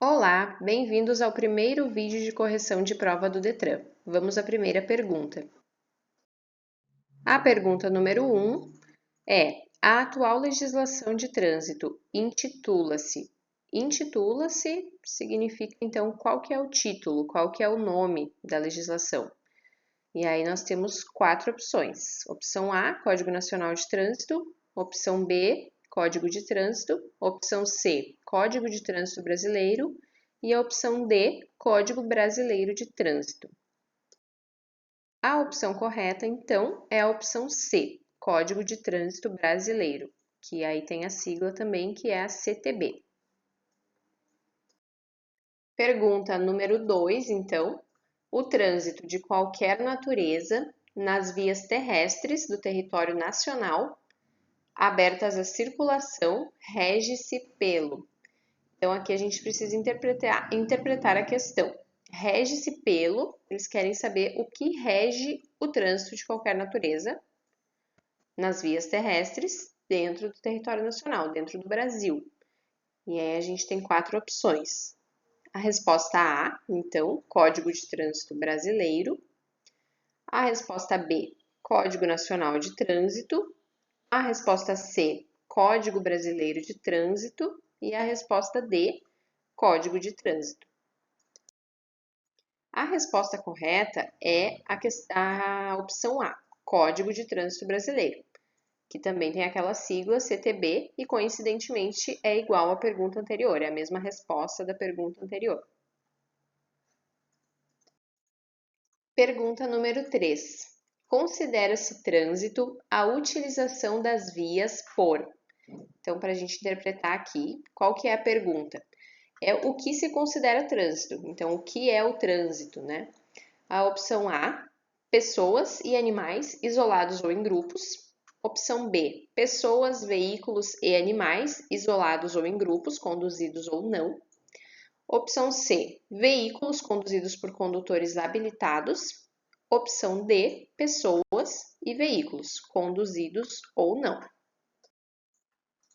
Olá, bem-vindos ao primeiro vídeo de correção de prova do Detran. Vamos à primeira pergunta. A pergunta número 1 é: a atual legislação de trânsito intitula-se. Intitula-se significa, então, qual que é o título, qual que é o nome da legislação. E aí nós temos 4 opções. Opção A, Código Nacional de Trânsito. Opção B, Código de Trânsito. Opção C, Código de Trânsito Brasileiro. E a opção D, Código Brasileiro de Trânsito. A opção correta, então, é a opção C, Código de Trânsito Brasileiro, que aí tem a sigla também, que é a CTB. Pergunta número 2, então. O trânsito de qualquer natureza nas vias terrestres do território nacional abertas à circulação rege-se pelo. Então, aqui a gente precisa interpretar a questão. Rege-se pelo, eles querem saber o que rege o trânsito de qualquer natureza nas vias terrestres dentro do território nacional, dentro do Brasil. E aí a gente tem 4 opções. A resposta A, então, Código de Trânsito Brasileiro. A resposta B, Código Nacional de Trânsito. A resposta C, Código Brasileiro de Trânsito. E a resposta D, Código de Trânsito. A resposta correta é a opção A, Código de Trânsito Brasileiro, que também tem aquela sigla CTB e, coincidentemente, é igual à pergunta anterior, é a mesma resposta da pergunta anterior. Pergunta número 3. Considera-se trânsito a utilização das vias por. Então, para a gente interpretar aqui, qual que é a pergunta? É o que se considera trânsito. Então, o que é o trânsito, né? A opção A, pessoas e animais isolados ou em grupos. Opção B, pessoas, veículos e animais isolados ou em grupos, conduzidos ou não. Opção C, veículos conduzidos por condutores habilitados. Opção D, pessoas e veículos conduzidos ou não.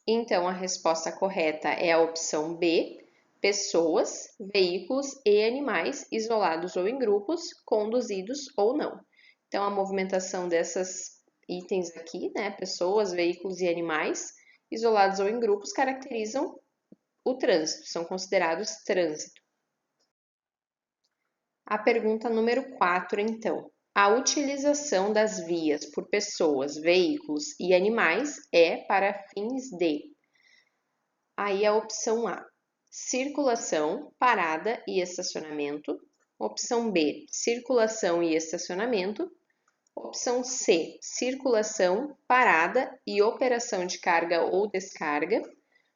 Então, a resposta correta é a opção B, pessoas, veículos e animais isolados ou em grupos, conduzidos ou não. Então, a movimentação desses itens aqui, né, pessoas, veículos e animais isolados ou em grupos, caracterizam o trânsito, são considerados trânsito. A pergunta número 4, então. A utilização das vias por pessoas, veículos e animais é para fins de. Aí a opção A, circulação, parada e estacionamento. Opção B, circulação e estacionamento. Opção C, circulação, parada e operação de carga ou descarga.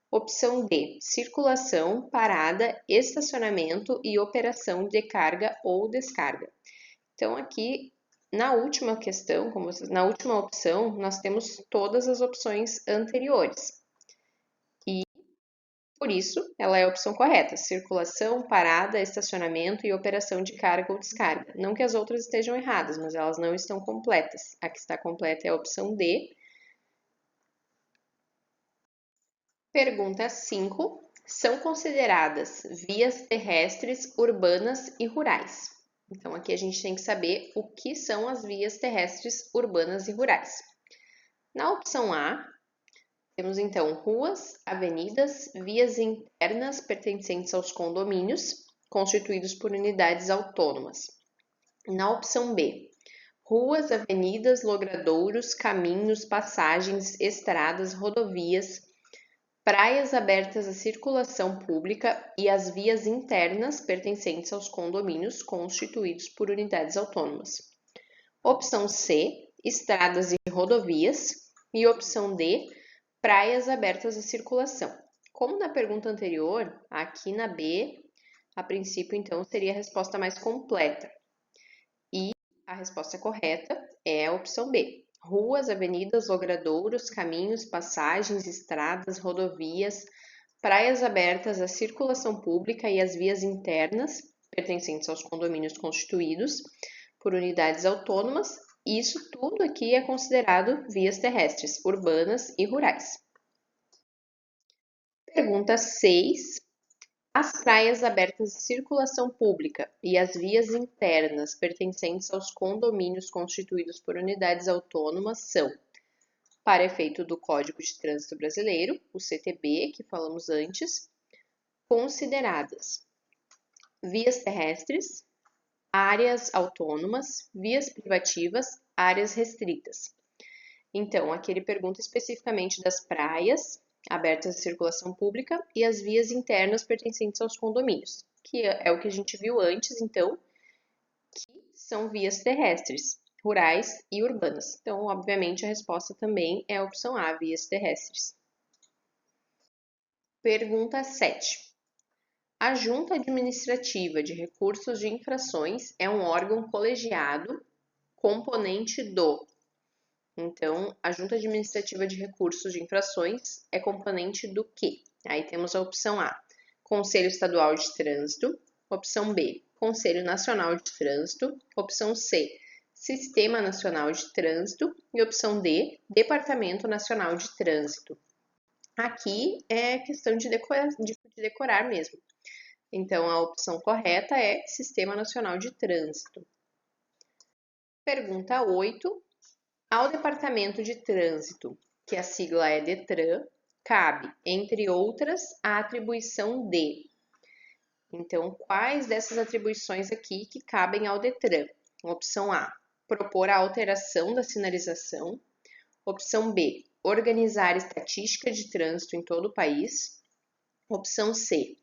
Opção D, circulação, parada, estacionamento e operação de carga ou descarga. Então, aqui na última questão, na última opção, nós temos todas as opções anteriores. E, por isso, ela é a opção correta: circulação, parada, estacionamento e operação de carga ou descarga. Não que as outras estejam erradas, mas elas não estão completas. A que está completa é a opção D. Pergunta 5. São consideradas vias terrestres urbanas e rurais. Então, aqui a gente tem que saber o que são as vias terrestres urbanas e rurais. Na opção A, temos então ruas, avenidas, vias internas pertencentes aos condomínios, constituídos por unidades autônomas. Na opção B, ruas, avenidas, logradouros, caminhos, passagens, estradas, rodovias, praias abertas à circulação pública e as vias internas pertencentes aos condomínios constituídos por unidades autônomas. Opção C, estradas e rodovias. E opção D, praias abertas à circulação. Como na pergunta anterior, aqui na B, a princípio, então, seria a resposta mais completa. E a resposta correta é a opção B. Ruas, avenidas, logradouros, caminhos, passagens, estradas, rodovias, praias abertas à circulação pública e as vias internas, pertencentes aos condomínios constituídos por unidades autônomas. Isso tudo aqui é considerado vias terrestres, urbanas e rurais. Pergunta 6. As praias abertas de circulação pública e as vias internas pertencentes aos condomínios constituídos por unidades autônomas são, para efeito do Código de Trânsito Brasileiro, o CTB, que falamos antes, consideradas vias terrestres, áreas autônomas, vias privativas, áreas restritas. Então, aqui ele pergunta especificamente das praias abertas à circulação pública e as vias internas pertencentes aos condomínios, que é o que a gente viu antes, então, que são vias terrestres, rurais e urbanas. Então, obviamente, a resposta também é a opção A, vias terrestres. Pergunta 7. A Junta Administrativa de Recursos de Infrações é um órgão colegiado componente do. Então, a Junta Administrativa de Recursos de Infrações é componente do quê? Aí temos a opção A, Conselho Estadual de Trânsito, opção B, Conselho Nacional de Trânsito, opção C, Sistema Nacional de Trânsito e opção D, Departamento Nacional de Trânsito. Aqui é questão de decorar mesmo. Então, a opção correta é Sistema Nacional de Trânsito. Pergunta 8. Ao Departamento de Trânsito, que a sigla é DETRAN, cabe, entre outras, a atribuição de. Então, quais dessas atribuições aqui que cabem ao DETRAN? Opção A, propor a alteração da sinalização. Opção B, organizar estatística de trânsito em todo o país. Opção C,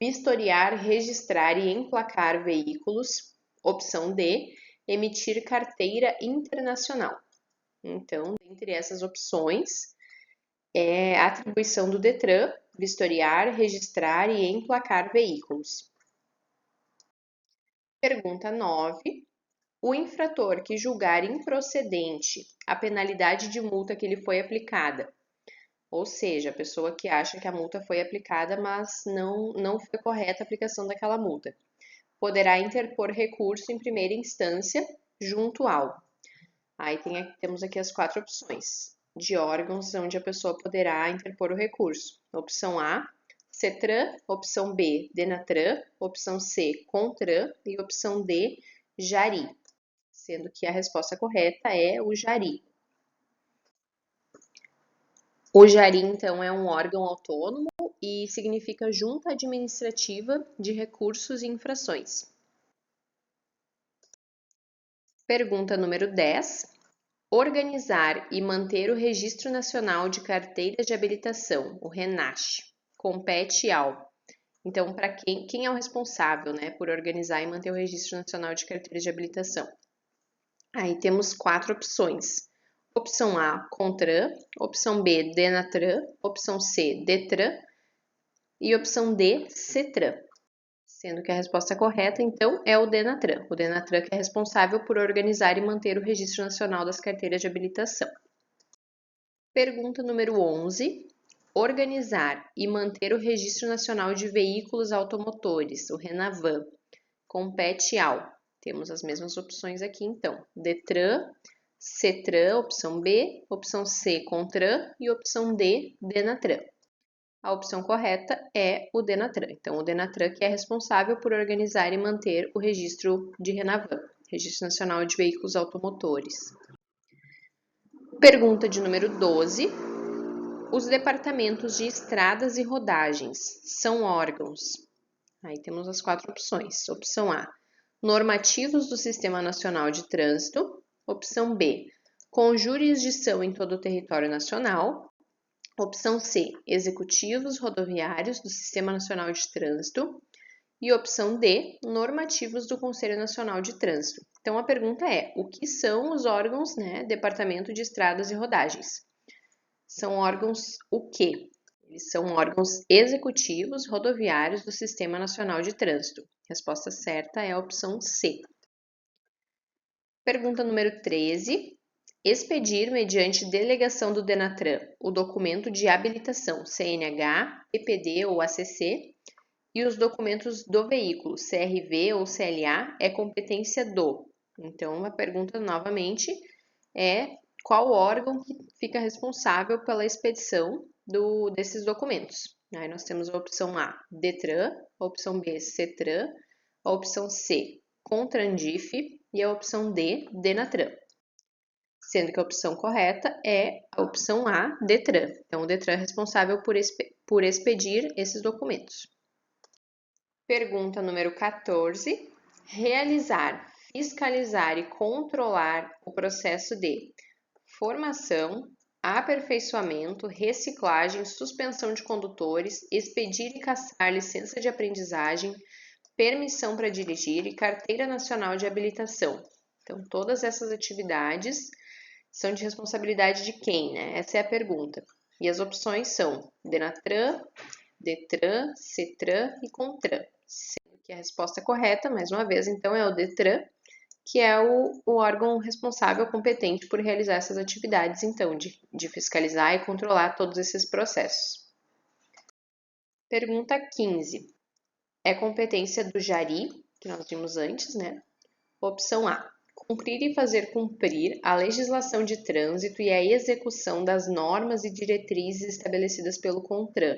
vistoriar, registrar e emplacar veículos. Opção D, emitir carteira internacional. Então, dentre essas opções, é a atribuição do DETRAN, vistoriar, registrar e emplacar veículos. Pergunta 9. O infrator que julgar improcedente a penalidade de multa que lhe foi aplicada, ou seja, a pessoa que acha que a multa foi aplicada, mas não foi correta a aplicação daquela multa, poderá interpor recurso em primeira instância junto ao. Aí temos aqui as 4 opções de órgãos onde a pessoa poderá interpor o recurso. Opção A, CETRAN, opção B, DENATRAN, opção C, CONTRAN e opção D, JARI, sendo que a resposta correta é o JARI. O JARI, então, é um órgão autônomo e significa Junta Administrativa de Recursos e Infrações. Pergunta número 10. Organizar e manter o Registro Nacional de Carteiras de Habilitação, o RENACH, compete ao. Então, para quem é o responsável, né, por organizar e manter o Registro Nacional de Carteiras de Habilitação? Aí temos 4 opções. Opção A, CONTRAN, opção B, DENATRAN, opção C, DETRAN e opção D, CETRAN. Sendo que a resposta correta, então, é o DENATRAN. O DENATRAN que é responsável por organizar e manter o Registro Nacional das Carteiras de Habilitação. Pergunta número 11. Organizar e manter o Registro Nacional de Veículos Automotores, o RENAVAN, compete ao. Temos as mesmas opções aqui, então. DETRAN, CETRAN, opção B, opção C, CONTRAN e opção D, DENATRAN. A opção correta é o DENATRAN. Então, o DENATRAN que é responsável por organizar e manter o registro de RENAVAN, Registro Nacional de Veículos Automotores. Pergunta de número 12. Os departamentos de estradas e rodagens são órgãos. Aí temos as 4 opções. Opção A, normativos do Sistema Nacional de Trânsito. Opção B, com jurisdição em todo o território nacional. Opção C, executivos rodoviários do Sistema Nacional de Trânsito. E opção D, normativos do Conselho Nacional de Trânsito. Então, a pergunta é, o que são os órgãos, né, Departamento de Estradas e Rodagens? São órgãos o quê? Eles são órgãos executivos rodoviários do Sistema Nacional de Trânsito. Resposta certa é a opção C. Pergunta número 13. Expedir, mediante delegação do DENATRAN, o documento de habilitação CNH, PPD ou ACC e os documentos do veículo CRV ou CLA é competência do. Então, a pergunta novamente é qual órgão que fica responsável pela expedição desses documentos. Aí nós temos a opção A, DETRAN, a opção B, CETRAN, a opção C, CONTRANDIF e a opção D, DENATRAN. Sendo que a opção correta é a opção A, DETRAN. Então, o DETRAN é responsável por expedir esses documentos. Pergunta número 14. Realizar, fiscalizar e controlar o processo de formação, aperfeiçoamento, reciclagem, suspensão de condutores, expedir e cassar licença de aprendizagem, permissão para dirigir e carteira nacional de habilitação. Então, todas essas atividades são de responsabilidade de quem, né? Essa é a pergunta. E as opções são DENATRAN, DETRAN, CETRAN e CONTRAN. Sendo que a resposta correta, mais uma vez, então, é o DETRAN, que é o órgão responsável competente por realizar essas atividades, então, de fiscalizar e controlar todos esses processos. Pergunta 15. É competência do JARI, que nós vimos antes, né? Opção A. Cumprir e fazer cumprir a legislação de trânsito e a execução das normas e diretrizes estabelecidas pelo CONTRAN,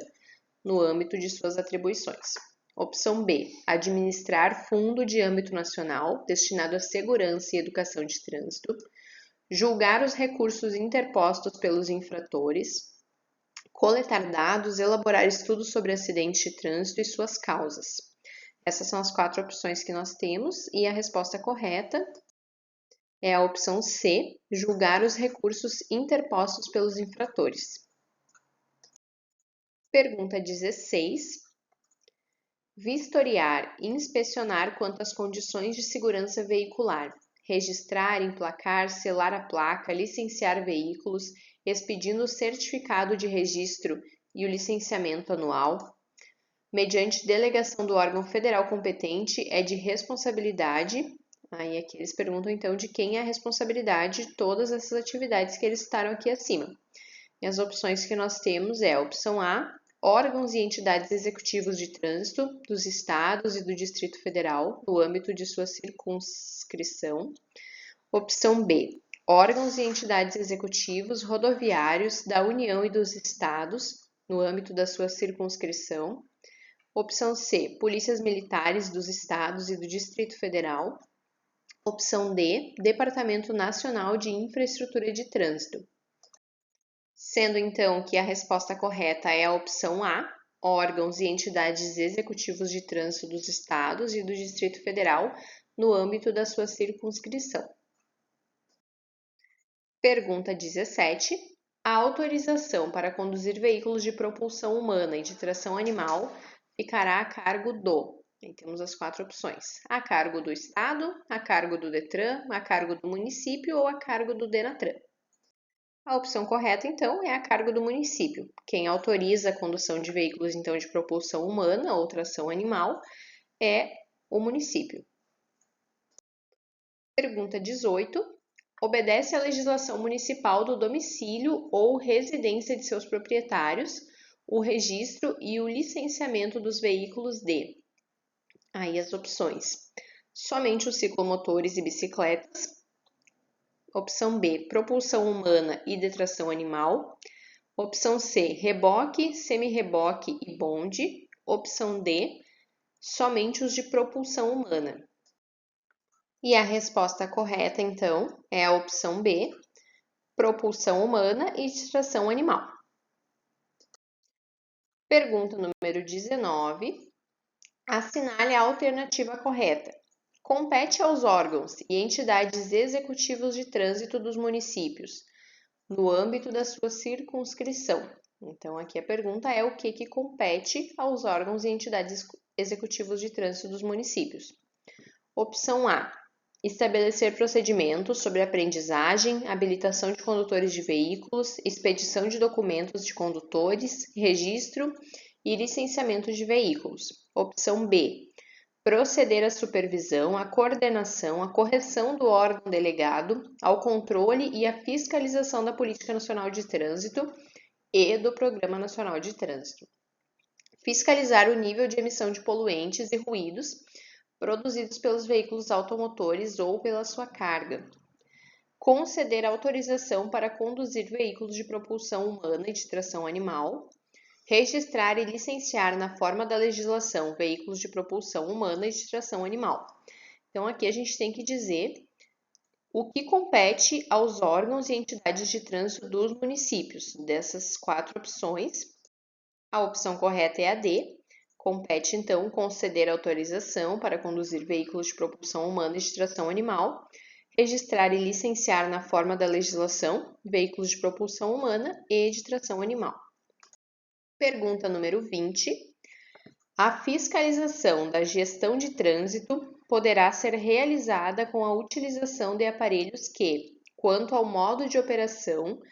no âmbito de suas atribuições. Opção B. Administrar fundo de âmbito nacional destinado à segurança e educação de trânsito. Julgar os recursos interpostos pelos infratores. Coletar dados, elaborar estudos sobre acidentes de trânsito e suas causas. Essas são as 4 opções que nós temos e a resposta correta é a opção C, julgar os recursos interpostos pelos infratores. Pergunta 16. Vistoriar e inspecionar quanto às condições de segurança veicular. Registrar, emplacar, selar a placa, licenciar veículos, expedindo o certificado de registro e o licenciamento anual. Mediante delegação do órgão federal competente, é de responsabilidade. Aí aqui eles perguntam então de quem é a responsabilidade de todas essas atividades que eles citaram aqui acima. E as opções que nós temos é a opção A, órgãos e entidades executivos de trânsito dos estados e do Distrito Federal, no âmbito de sua circunscrição. Opção B, órgãos e entidades executivos rodoviários da União e dos estados, no âmbito da sua circunscrição. Opção C, polícias militares dos estados e do Distrito Federal. Opção D, Departamento Nacional de Infraestrutura de Trânsito. Sendo então que a resposta correta é a opção A, órgãos e entidades executivos de trânsito dos estados e do Distrito Federal no âmbito da sua circunscrição. Pergunta 17. A autorização para conduzir veículos de propulsão humana e de tração animal ficará a cargo do... Aí temos as 4 opções. A cargo do Estado, a cargo do DETRAN, a cargo do município ou a cargo do DENATRAN. A opção correta, então, é a cargo do município. Quem autoriza a condução de veículos, então, de propulsão humana ou tração animal é o município. Pergunta 18. Obedece à legislação municipal do domicílio ou residência de seus proprietários o registro e o licenciamento dos veículos de... Aí as opções. Somente os ciclomotores e bicicletas. Opção B, propulsão humana e de tração animal. Opção C, reboque, semi-reboque e bonde. Opção D, somente os de propulsão humana. E a resposta correta, então, é a opção B, propulsão humana e de tração animal. Pergunta número 19. Assinale a alternativa correta. Compete aos órgãos e entidades executivos de trânsito dos municípios, no âmbito da sua circunscrição. Então, aqui a pergunta é o que compete aos órgãos e entidades executivos de trânsito dos municípios. Opção A. Estabelecer procedimentos sobre aprendizagem, habilitação de condutores de veículos, expedição de documentos de condutores, registro e licenciamento de veículos. Opção B. Proceder à supervisão, à coordenação, à correção do órgão delegado, ao controle e à fiscalização da Política Nacional de Trânsito e do Programa Nacional de Trânsito. Fiscalizar o nível de emissão de poluentes e ruídos produzidos pelos veículos automotores ou pela sua carga. Conceder autorização para conduzir veículos de propulsão humana e de tração animal. registrar e licenciar na forma da legislação veículos de propulsão humana e de tração animal. Então, aqui a gente tem que dizer o que compete aos órgãos e entidades de trânsito dos municípios. Dessas 4 opções, a opção correta é a D. Compete, então, conceder autorização para conduzir veículos de propulsão humana e de tração animal, registrar e licenciar na forma da legislação veículos de propulsão humana e de tração animal. Pergunta número 20. A fiscalização da gestão de trânsito poderá ser realizada com a utilização de aparelhos que, quanto ao modo de operação,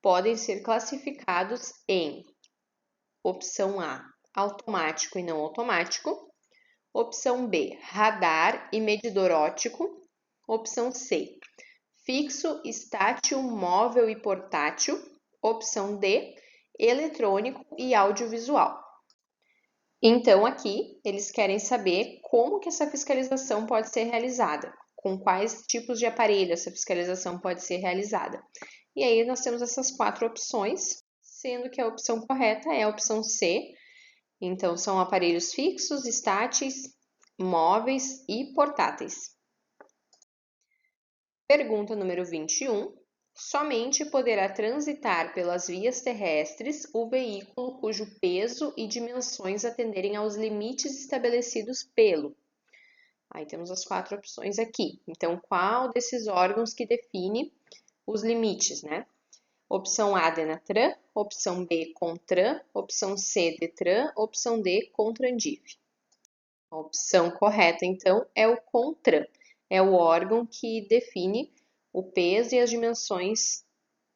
podem ser classificados em opção A, automático e não automático, opção B, radar e medidor óptico, opção C, fixo, estátil, móvel e portátil, opção D, eletrônico e audiovisual. Então, aqui, eles querem saber como que essa fiscalização pode ser realizada, com quais tipos de aparelho essa fiscalização pode ser realizada. E aí, nós temos essas 4 opções, sendo que a opção correta é a opção C. Então, são aparelhos fixos, estáteis, móveis e portáteis. Pergunta número 21. Somente poderá transitar pelas vias terrestres o veículo cujo peso e dimensões atenderem aos limites estabelecidos pelo. Aí temos as 4 opções aqui. Então, qual desses órgãos que define os limites, né? Opção A, Denatran, opção B, Contran, opção C, Detran, opção D, Contrandif. A opção correta, então, é o Contran. É o órgão que define o peso e as dimensões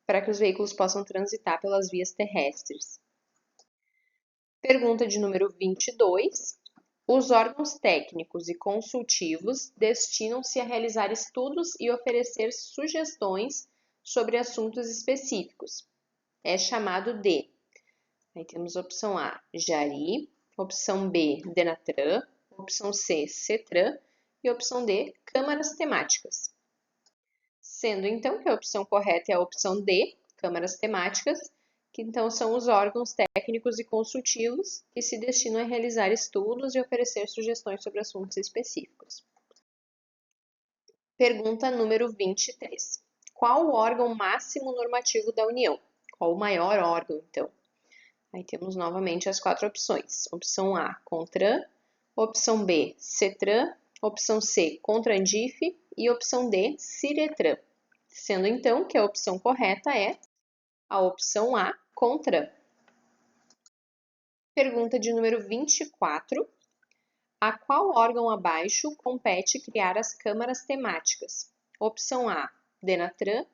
para que os veículos possam transitar pelas vias terrestres. Pergunta de número 22. Os órgãos técnicos e consultivos destinam-se a realizar estudos e oferecer sugestões sobre assuntos específicos. É chamado de. Aí temos opção A, Jari, opção B, Denatran, opção C, Cetran e opção D, câmaras temáticas. Sendo então que a opção correta é a opção D, câmaras temáticas, que então são os órgãos técnicos e consultivos que se destinam a realizar estudos e oferecer sugestões sobre assuntos específicos. Pergunta número 23. Qual o órgão máximo normativo da União? Qual o maior órgão, então? Aí temos novamente as 4 opções. Opção A, Contran, opção B, Cetran, opção C, Contrandif e opção D, Ciretran. Sendo então que a opção correta é a opção A, Contran. Pergunta de número 24. A qual órgão abaixo compete criar as câmaras temáticas? Opção A, Denatran,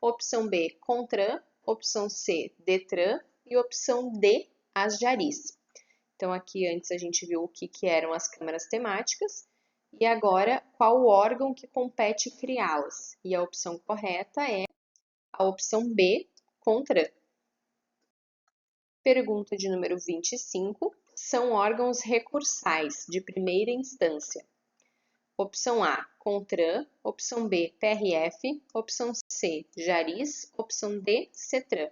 opção B, Contran, opção C, Detran e opção D, as Jaris. Então, aqui antes a gente viu o que eram as câmaras temáticas e agora qual o órgão que compete criá-las. E a opção correta é a opção B, Contran. Pergunta de número 25. São órgãos recursais de primeira instância. Opção A, Contran, opção B, PRF, opção C, Jaris, opção D, Cetran.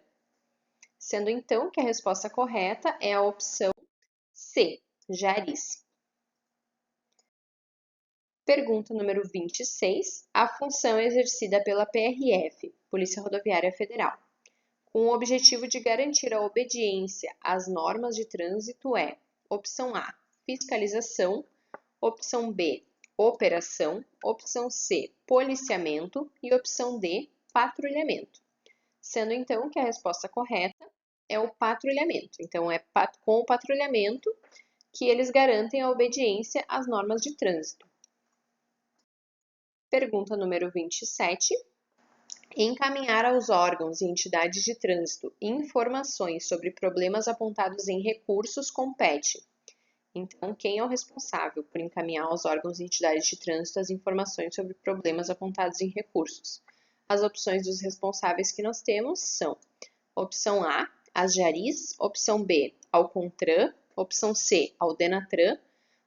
Sendo então que a resposta correta é a opção C, Jaris. Pergunta número 26. A função exercida pela PRF, Polícia Rodoviária Federal, com o objetivo de garantir a obediência às normas de trânsito é: opção A, fiscalização, opção B, operação, opção C, policiamento e opção D, patrulhamento. Sendo então que a resposta correta é o patrulhamento. Então, é com o patrulhamento que eles garantem a obediência às normas de trânsito. Pergunta número 27. Encaminhar aos órgãos e entidades de trânsito informações sobre problemas apontados em recursos compete. Então, quem é o responsável por encaminhar aos órgãos e entidades de trânsito as informações sobre problemas apontados em recursos? As opções dos responsáveis que nós temos são: opção A, as Jaris, opção B, ao Contran, opção C, ao Denatran,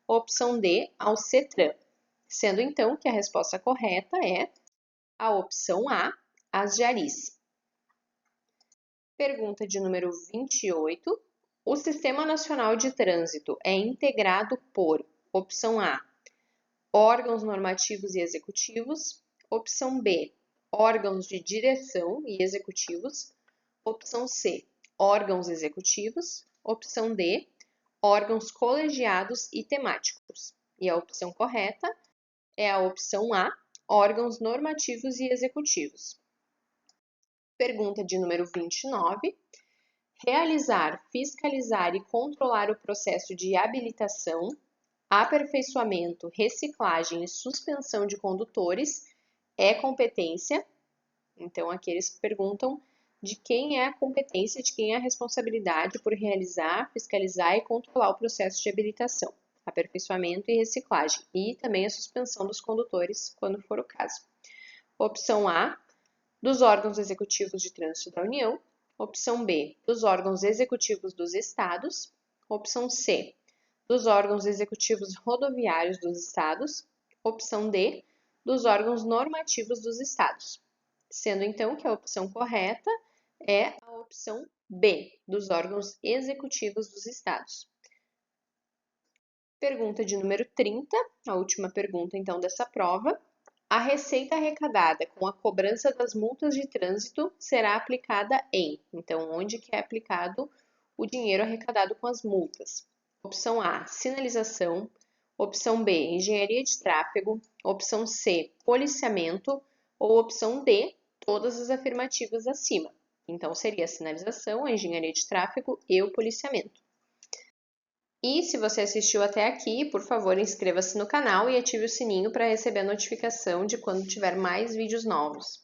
opção D, ao Cetran. Sendo então que a resposta correta é a opção A, as Jaris. Pergunta de número 28. O Sistema Nacional de Trânsito é integrado por, opção A, órgãos normativos e executivos, opção B, órgãos de direção e executivos, opção C, órgãos executivos, opção D, órgãos colegiados e temáticos. E a opção correta é a opção A, órgãos normativos e executivos. Pergunta de número 29. Realizar, fiscalizar e controlar o processo de habilitação, aperfeiçoamento, reciclagem e suspensão de condutores é competência. Então, aqui eles perguntam de quem é a competência, de quem é a responsabilidade por realizar, fiscalizar e controlar o processo de habilitação, aperfeiçoamento e reciclagem, e também a suspensão dos condutores, quando for o caso. Opção A, dos órgãos executivos de trânsito da União. Opção B, dos órgãos executivos dos estados. Opção C, dos órgãos executivos rodoviários dos estados. Opção D, dos órgãos normativos dos estados. Sendo então que a opção correta é a opção B, dos órgãos executivos dos estados. Pergunta de número 30, a última pergunta então dessa prova. A receita arrecadada com a cobrança das multas de trânsito será aplicada em. Então, onde que é aplicado o dinheiro arrecadado com as multas? Opção A, sinalização. Opção B, engenharia de tráfego. Opção C, policiamento. Ou opção D, todas as afirmativas acima. Então, seria a sinalização, a engenharia de tráfego e o policiamento. E se você assistiu até aqui, por favor, inscreva-se no canal e ative o sininho para receber a notificação de quando tiver mais vídeos novos.